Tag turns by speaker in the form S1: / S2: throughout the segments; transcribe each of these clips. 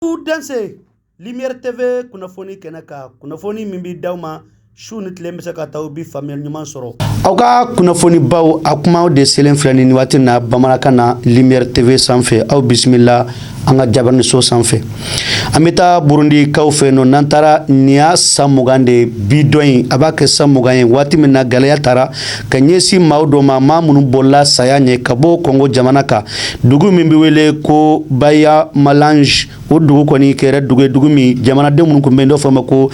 S1: Danse Lumière TV kunafoni kenaka kunafoni mimbi dawma shuni tlembe ka taw bi famille nyuma soro awka kunafoni baw akuma de selen flani ni watina bamanakana Lumière TV sanfé aw bismillah anga jabarni so sanfé amita Burundi kawfe no nantara niya samugande bidoyin abake samuganye wati minna galaya tara kanyesi mawdo mama munu bolla sayanye kabo Kongo jamanaka dugu mimbi wele ko baya malange o dugu koni kere dugu mi jamana de mun ko mendo fama ko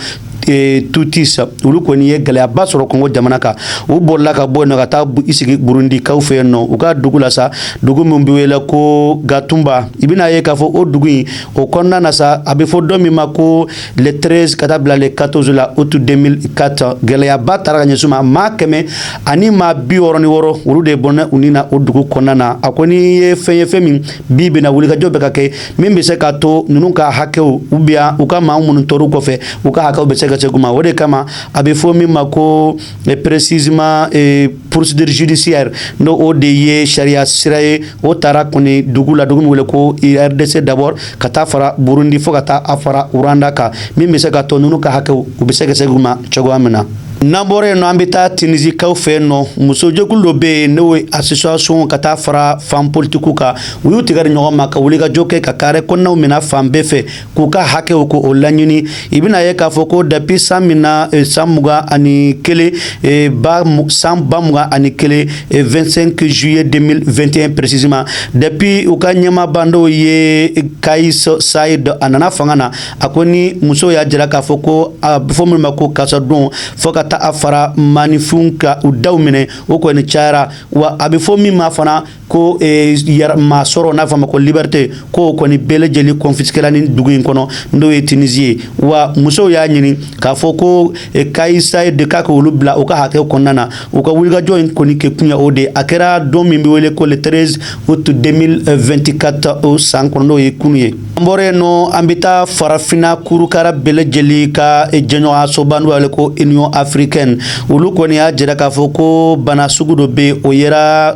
S1: tutisa ulu koni ye galaya basoro Kongo jamanaka o bolla ka bo no kata isigi Burundi kawfe no uka dugu la sa dugu mimbi wele ko Gatumba ibina ye ka fo o dugu o konna na sa abe fo domi mako le 13 katabla le 14 la août 2004 galaya batara nyesuma makeme ani ma bi woroni woro ulu de bonna unina o dugu konna na akoni ye femi bibi na wuli ka jobe ka ke membe se ka to nunu ka hakeu ubia uka ma mun toru ko fe uka hakeu be se ka seguma wode kama abe fo mi mako précisément procédure judiciaire no o de ye sharia siraye o tara koni dugu la dugu mi wele ko RDC d'abord kata fara Burundi fo kata afara uranda ka membe se ka to nunu ka hakeu ube se ka seguma chogo amena Nambore no ambita Tunisie kawfe no muso jokulo be no association kata fara fam politiku ka wuyu tigar nyoma ka wuliga joke ka kare konna mina fam befe kuka hake ko olanyuni ibina ye ka foko depuis samina samuga ani kele ba sambamuga ani kele 25 juillet 2021 précisément depuis uka nyama bando ye Kais Said anana fangana akoni muso ya jira ka foko fomu mako kasadon foka afara manifunka udawmine uko ni chara wa abifomi mafana ko yar masoro na fama ko liberté ko ni belejeli confisquela ni dugu kono ndo Tunisie wa muso ya nyini ka foko Kaisa de ka ko lubla uka hake ko nana uka wulga join ko ni ke kunya ode akera do mimbi wele ko le 13 août 2024 o sanko ndo kunye mbore no ambita farafina kurukara belejeli ka jenyo asobandu wale ko Union Africaine ulu koni ya jira ka foko bana sugudo be o yera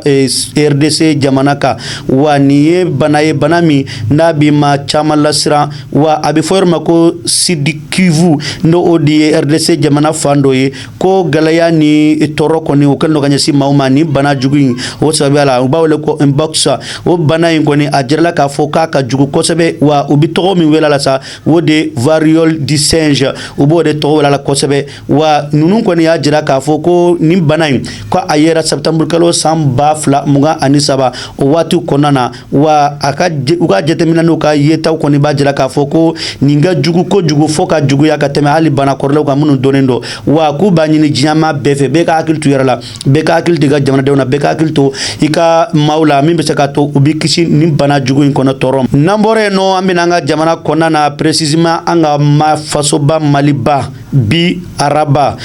S1: RDC jamanaka wa niye banami nabi ma chama lasra wa abi forma ko Sidi Kivu no odi RDC jamana fando ye ko galaya ni toroko ni ukendo kanyasi maumani bana jugu o sabala ubawle ko inboxa o bana ngoni ajirla ka foka ka jugu ko sebe wa ubito mi wela la sa wode variole du singe ubode to wala la ko sebe wa nunun ko ni ajira ka foko ni banai ko ayera septembre kalo samba fla muga anisaba o watu konana wa aka uga jetemina no ka yeta ko ni bajira ka foko ninga jugu ko jugu foka jugu ya kateme ali bana korle ko munu donendo wa ku banyini jama befe beka akil tu yarala beka akil diga jamana dewna beka akil to ika maula mimbe sakato ubikisi ni bana jugu kono torom nambore no ambinanga jamana konana précisément anga ma fasoba maliba bi araba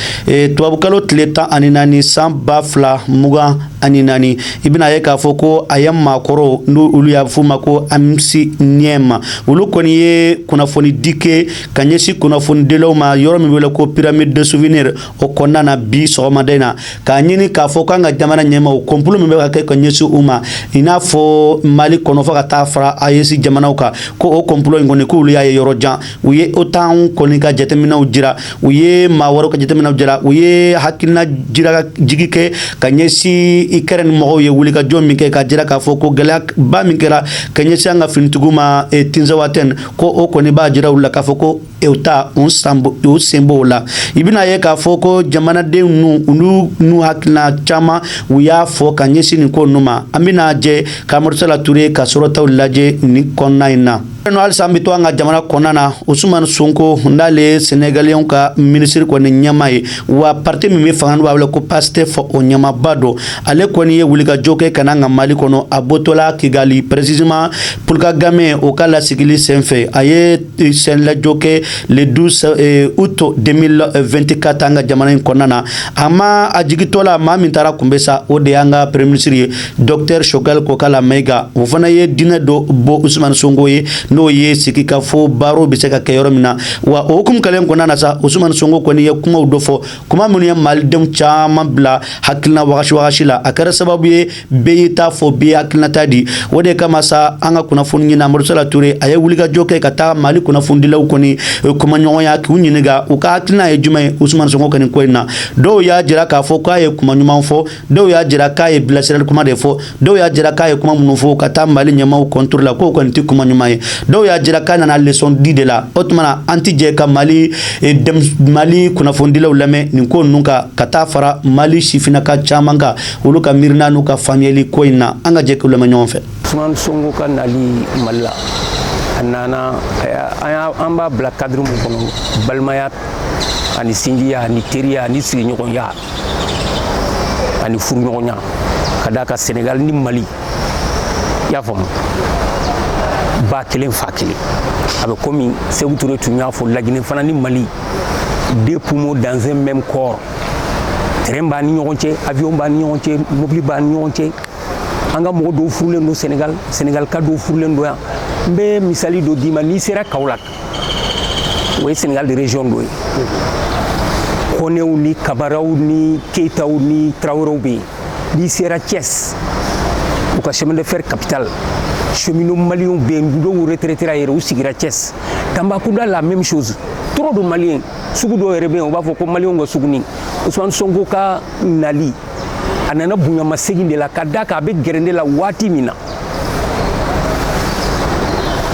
S1: tuabukalo tleta aninani samba fla muga aninani ibina ye ka foko ayam makoro no ulu ya fuma ko amsi nyema ulu koni ye kuna foni dike kanyesi kuna foni delo ma yoro mi wele ko pyramide de souvenir o konana bi so madena kanyini ka foko nga jamana nyema o komplo mi ka kanyesi uma ina fo mali kono faka tafra ayesi jamana ko o komplo ngoni ko ulu ya yoro jan uye otan koni ka jetemina ujira uye mawaro ka jetemina ujira uye hakina jira jigike kanyesi ikeren mo ye wuli ka jom mi ke ka jira ka foko galak ba mi kera kanyesi anga fintuguma tinza waten ko o koni ba jira wula ka foko euta on sambo o sembo la ibina ye ka foko jamana de nu hakina chama uya fo kanyesi ni ko numa amina je kamorsala ture ka sorota ulaje ni konna ina no al sambito anga jamana konana Ousmane Sonko ndale Sénégalien ka ministre ko ni nyamay wa parti mi fangan wa ko Pastef o nyama bado ale ko ni wuli ka joke kananga mali kono abotola Kigali précisément pour Kagame o kala sigili senfe aye sen la joke le 12 août 2024 anga jamana konana ama ajigitola mami tara kumbesa o de anga premier ministre Dr Chogal ko kala mega o fana ye dina do bo Ousmane Sonko ye n'o ye sigi ka fɔ baro bɛ se ka kɛ yɔrɔ min na wa o hukumu kɛlen kɔnɔna na sa Ousmane Sonko kɔni ye kumaw dɔ fɔ kuma minnu ye malidenw caman bila hakilina wagasi la a kɛra sababu ye bɛɛ y'i ta fɔ bɛɛ ye hakilinata di o de kama sa an ka kunnafoni ɲini Amadou Sala Touré a ye wulikajɔ kɛ ka taa Mali kunnafonidilaw kɔni kumaɲɔgɔnya k'u ɲininka u ka hakilina ye jumɛn ye Ousmane Sonko kɔni ko in na dɔw y'a jira k'a fɔ k'a ye kuma ɲuman fɔ dɔw y'a jira k'a ye bilasirali kuma de fɔ dɔw y'a jira k'a ye kuma minnu fɔ ka taa Mali ɲɛmaaw contrôle la k'o kɔni tɛ kuma ɲuman ye dɔw y'a jira k'a nana leçon di de la o tuma na an tɛ jɛ ka Mali kunnafonidilaw lamɛn nin ko ninnu kan ka taa fara Mali sifinnaka caman kan olu ka miirina n'u ka faamuyali ko in na an ka jɛ k'u lamɛn ɲɔgɔn fɛ.
S2: Ousmane Sonko ka nali Mali la a nana an b'a bila cadre mun kɔnɔ balimaya ani sinjiya ani teriya ani sigiɲɔgɔnya ani furuɲɔgɔnya ka d'a kan Sénégal ni Mali i y'a faamu ba kelen fa kelen a bɛ komi Sékou Touré tun y'a fɔ Laginɛ fana ni Mali deux poumons dans un même corps train b'a ni ɲɔgɔn cɛ avion b'a ni ɲɔgɔn cɛ mobili b'a ni ɲɔgɔn cɛ an ka mɔgɔ dɔw furulen don Sénégal ka dɔw furulen don yan n bɛ misali dɔ d'i ma n'i sera Kaolack o ye Sénégal de région dɔ ye Konew ni Kabaraw ni Keyitaw ni Traorèw bɛ yen n'i sera Thiès u ka chemin de fer capitale cheminots maliens bɛ yen dɔw retraitera yɛrɛ u sigira Thiès Tambacounda la même chose trop de Maliens sugu dɔw yɛrɛ bɛ yen u b'a fɔ ko Maliens ka sugu ni Ousmane Sonko ka nali a nana bonyamasegin de la ka d'a kan a bɛ gɛrɛnde la waati min na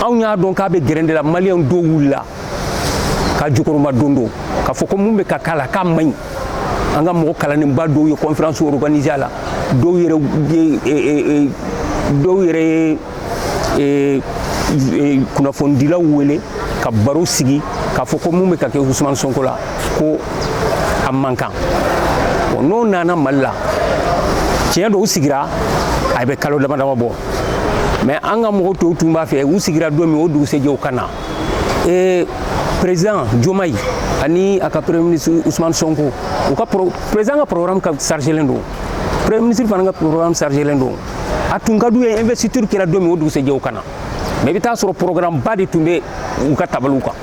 S2: anw y'a dɔn k'a bɛ gɛrɛnde la Maliens dɔw wulila ka Jukɔrɔma don do k'a fɔ ko mun bɛ ka k'a la k'a man ɲi an ka mɔgɔ kalanenba dɔw ye conférence organisée a la dɔw yɛrɛ ye kunnafonidilaw wele ka baro sigi k'a fɔ ko mun bɛ ka kɛ Ousmane Sonko la ko a man kan bon n'o nana Mali la tiɲɛ don u sigira a bɛ kalo dama dama bɔ mais an ka mɔgɔ tɔw tun b'a fɛ u sigira don min o dugusɛjɛ u ka na président Diomaye ani a ka premier ministre Ousmane Sonko u ka président ka programme ka chargelen don premier ministre fana ka programme chargelen don a tun ka d'u ye investiture kɛra don min o dugusɛjɛ u ka na mais i bɛ taa sɔrɔ programme ba de tun bɛ u ka tabaliw kan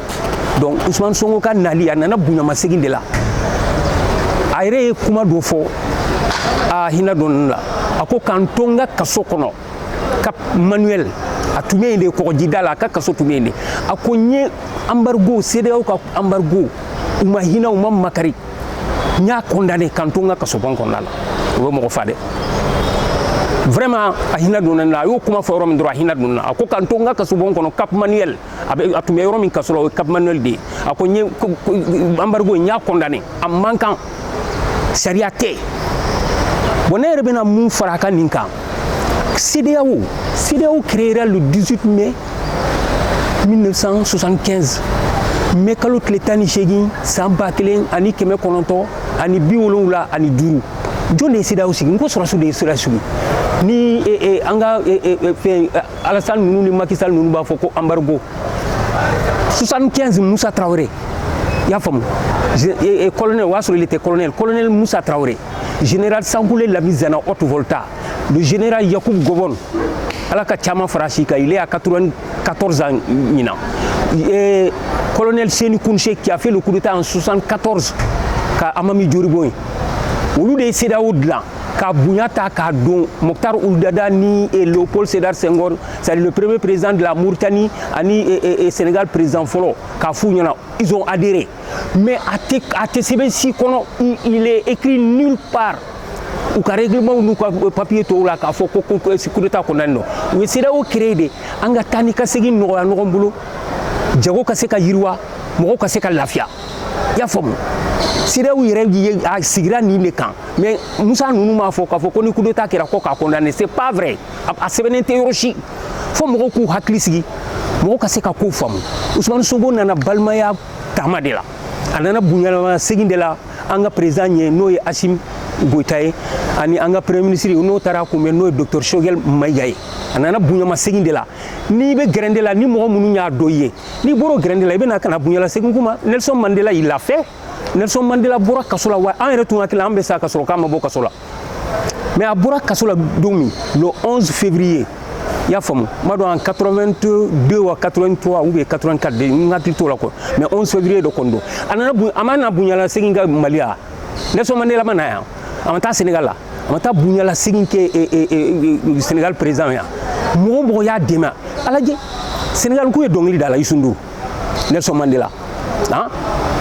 S2: donc Ousmane Sonko ka nali a nana bonyamasegin de la a yɛrɛ ye kuma dɔ fɔ a hinɛ dɔɔnin la a ko k'an to n ka kaso kɔnɔ Cap Manuel a tun bɛ yen de kɔgɔjida la a ka kaso tun bɛ yen de a ko n ye embargo CEDEAO ka embargo u ma hinɛ u ma makari n y'a condamné k'an to n ka kasobon kɔnɔna la o bɛ mɔgɔ fa dɛ vraiment a hinɛ donna n na a y'o kuma fɔ yɔrɔ min dɔrɔn a hinɛ donna n na a ko k'an to n ka kasobon kɔnɔ Cap Manuel a tun bɛ yɔrɔ min kaso la o ye Cap Manuel de ye a ko n ye embargo n y'a condamné a man kan sariya tɛ bon ne yɛrɛ bɛna mun fara a kan nin kan CEDEAO créera le 18 mai 1975 mai kalo tile 18 san 1975 jɔn de ye CEDEAO sigi n ko sɔrɔsiw de ye CEDEAO sigi ni an ka Alassane ninnu ni Macky Sall ninnu b'a fɔ ko embargo 75 Moussa Traoré i y'a faamu colonel o y'a sɔrɔ il était colonel Moussa Traoré général Sangoulé Lamizana Haute-Volta le général Yacoub Gobon ala ka caman fara si kan il est à 94 ans ɲinan colonel Seni Kounché qui a fait le coup d'état en 74 ka Amami Joribo ye olu de ye CEDEAO dilan ka bonya ta k'a don Mokhtar Ould Daddah ni Léopold Sédar Senghor c'est le premier président de la Mauritanie ani Sénégal président fɔlɔ k'a f'u ɲɛna ils ont adhéré mais a tɛ sɛbɛn si kɔnɔ il est écrit nulle part u ka règlement n'u ka papier tɔw la k'a fɔ ko coup d'état kɔnɔna don u ye CEDEAO créé de an ka taa ni ka segin nɔgɔya ɲɔgɔn bolo jago ka se ka yiriwa mɔgɔw ka se ka lafiya i y'a faamu CEDEAO yɛrɛ a sigira nin de kan mais Moussa ninnu m'a fɔ k'a fɔ ko ni coup d'état kɛra ko k'a condamné c'est pas vrai a sɛbɛnnen tɛ yɔrɔ si fo mɔgɔw k'u hakili sigi mɔgɔw ka se ka kow faamu Ousmane Sonko nana balimaya taama de la a nana bonyamasegin de la an ka président ɲɛ n'o ye Assimi Goïta ye ani an ka premier ministre n'o taara kunbɛn n'o ye docteur Choguel Maïga ye a nana bonyamasegin de la n'i bɛ gɛrɛnde la ni mɔgɔ minnu y'a dɔn i ye n'i bɔra o gɛrɛnde la i bɛna ka na bonyamasegin kuma Nelson Mandela il l'a fait Nelson Mandela bɔra kaso la wa an yɛrɛ tun hakili la an bɛ sa kaso la k'a ma bɔ kaso la mais a bɔra kaso la don min le 11 février y'a faamu ma dɔn en 82 ou 83 ou bien 84 de n hakili t'o la quoi mais 11 février de kondo a mana buɲala segin ka Mali ya Nelson Mandela ma na yan a ma taa Sénégal la a ma taa buɲala segin kɛ Sénégal président ya mɔgɔ mɔgɔ y'a dɛmɛ a lajɛ Sénégal k'u ye dɔnkili da la Youssou Ndour Nelson Mandela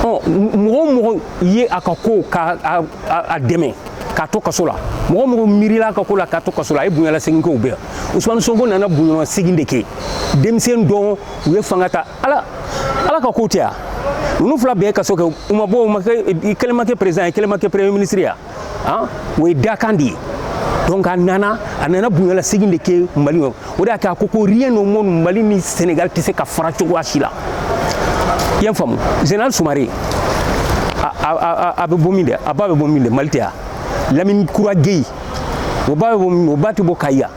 S2: mɔgɔ mɔgɔ ye a ka ko k'a dɛmɛ k'a to kaso la mɔgɔ mɔgɔ miirila a ka ko la k'a to kaso la a ye buɲala segin kɛ o bɛɛ Ousmane Sonko nana buɲala segin de kɛ denmisɛn dɔn u ye fanga ta ala ka ko tɛ ya ninnu fila bɛɛ ye kaso kɛ u ma bɔ i kelen ma kɛ président ye kelen ma kɛ premier ministre ya o ye dakan de ye donc a nana buɲala segin de kɛ Mali o de y'a kɛ a ko rien au monde Mali ni Sénégal tɛ se ka fara cogoya si la i y'a faamu Général Soumaré a bɛ bɔ min dɛ a ba bɛ bɔ min dɛ Mali tɛ ya Lamine Koura Gueye o ba bɛ bɔ min o ba tɛ bɔ Kayi ya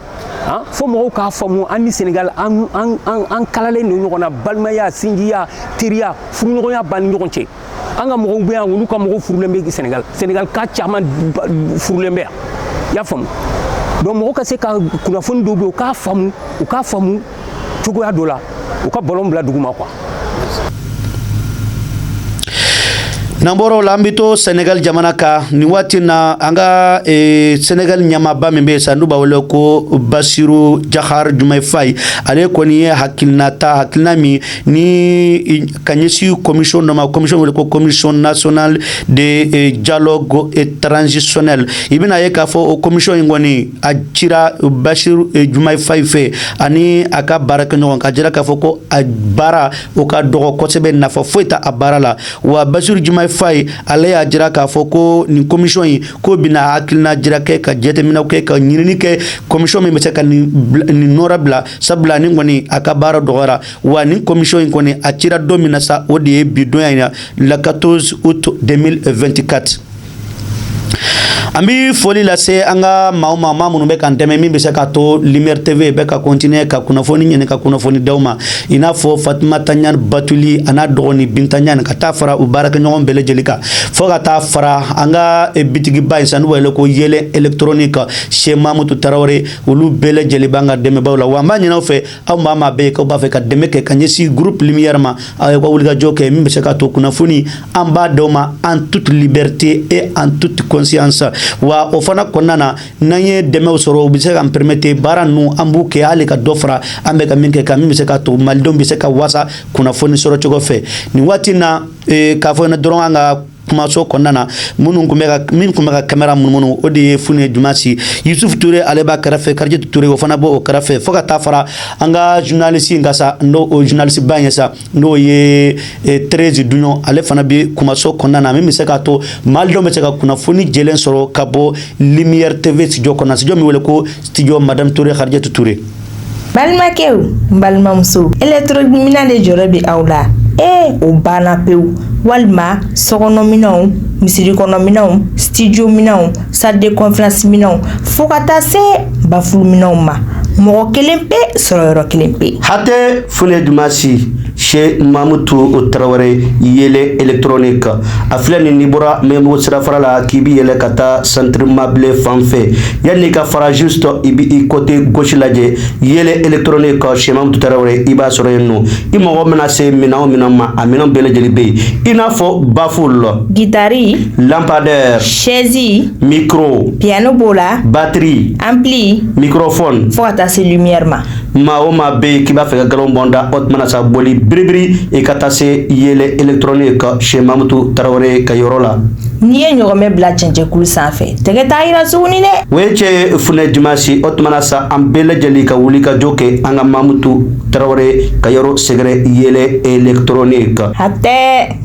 S2: fo mɔgɔw k'a faamu an ni Sénégal an kalalen don ɲɔgɔn na balimaya sinjiya teriya furuɲɔgɔnya b'an ni ɲɔgɔn cɛ an ka mɔgɔw bɛ yan olu ka mɔgɔw furulen bɛ Sénégal ka caman furulen bɛ yan i y'a faamu donc mɔgɔw ka se ka kunnafoni dɔw bɛ yen u k'a faamu cogoya dɔ la u ka bɔlɔn bila duguma quoi.
S1: Namboro lambito Senegal jamana ka ni wati na anga Senegal nyamaba membe sandu bawole ko Bassirou Diomaye Diakhar Faye ale koni hakilna mi ni kanyesi commission nationale de dialogue et transitionnel ibina ye ka fo commission ngoni ajira Bassirou Diomaye Faye fe ani aka baraka nyon ka jira ka fo ko abara o ka dogo ko sebe nafa foita abara la wa Bassirou Diomaye Faye ale ya jira ka fo ko ni commission yi ko bina hakilina jira ke ka jete mina ke ka nyini ke commission mi mese ka ni norabla sabla ni ngoni akabara dogora wa ni commission yi koni atira domina sa odi bidon ya le 14 août 2024 ambi foli la se anga mama munu be kan teme min be se ka to Lumière TV be ka continuer ka kunafoni nyene ka kunafoni dawma ina fo Fatima Tanyan Batuli ana dogoni Bintanyan ka ta fara u baraka nyom bele jelika fo ka ta fara anga bitigi bay sanu wele ko yele électronique chez Mamadou Traoré ulu bele jelibanga deme bawla wa ma nyina fe aw mama be ko ba fe ka deme ke kanyesi groupe Lumière ma ay ko wulga joke min be se ka to kunafoni amba dawma en toute liberté et en toute conscience wa ofana konana nanye deme usoro bise ka permettre bara nu ambu ke ale ka dofra ambe ka minke ka mi se ka to maldom bise ka wasa kuna foni soro chogo fe ni watina ka fona doron anga kuma so konana munun kumeka camera mununu odi fune Jumasi Yusuf Touré aleba karafe Karje Touré ofana bo o karafe foka tafara anga journaliste ngasa ndo o journaliste banyesa ndo ye 13 dunyo ale fana bi kuma so konana mi se ka to maldo me se ka kuna funi jelen soro kabo Lumière TV studio kona studio mi wele ko studio Madame Touré Karje Touré
S3: balma kew balma muso electromina de jorobi awla o bana pew walma sokono minaw misiri kono minaw studio minaw salle de conférence minaw fokata se baful minaw ma mo kelempe soro kelempe
S1: hate fune Jumasi chez Mamadou Traoré yele électronique aflani nibura memo sira farala kibi yele kata centre mable fanfe yani ka fara juste ibi côté gauche laje yele électronique chez Mamadou Traoré iba soro yenno imo menacé minaw ma amina bele jelibe ina fo baful
S3: guitare
S1: lampadaire
S3: chaise
S1: micro
S3: piano bola
S1: batterie
S3: ampli
S1: microphone
S3: fota se lumière ma
S1: be kiba fe galon bonda otmana sa boli bribri e katase yele électronique chez Mamadou Traoré kayorola
S3: ni ye ɲɔgɔnmɛ bila cɛncɛn kulu sanfɛ tɛgɛ t'a yira suguni dɛ
S1: weche fune Jumasi otmana sa an bele jeli ka wuli ka joke an ka Mamadou Traoré kayoro segre yele électronique
S3: hatɛ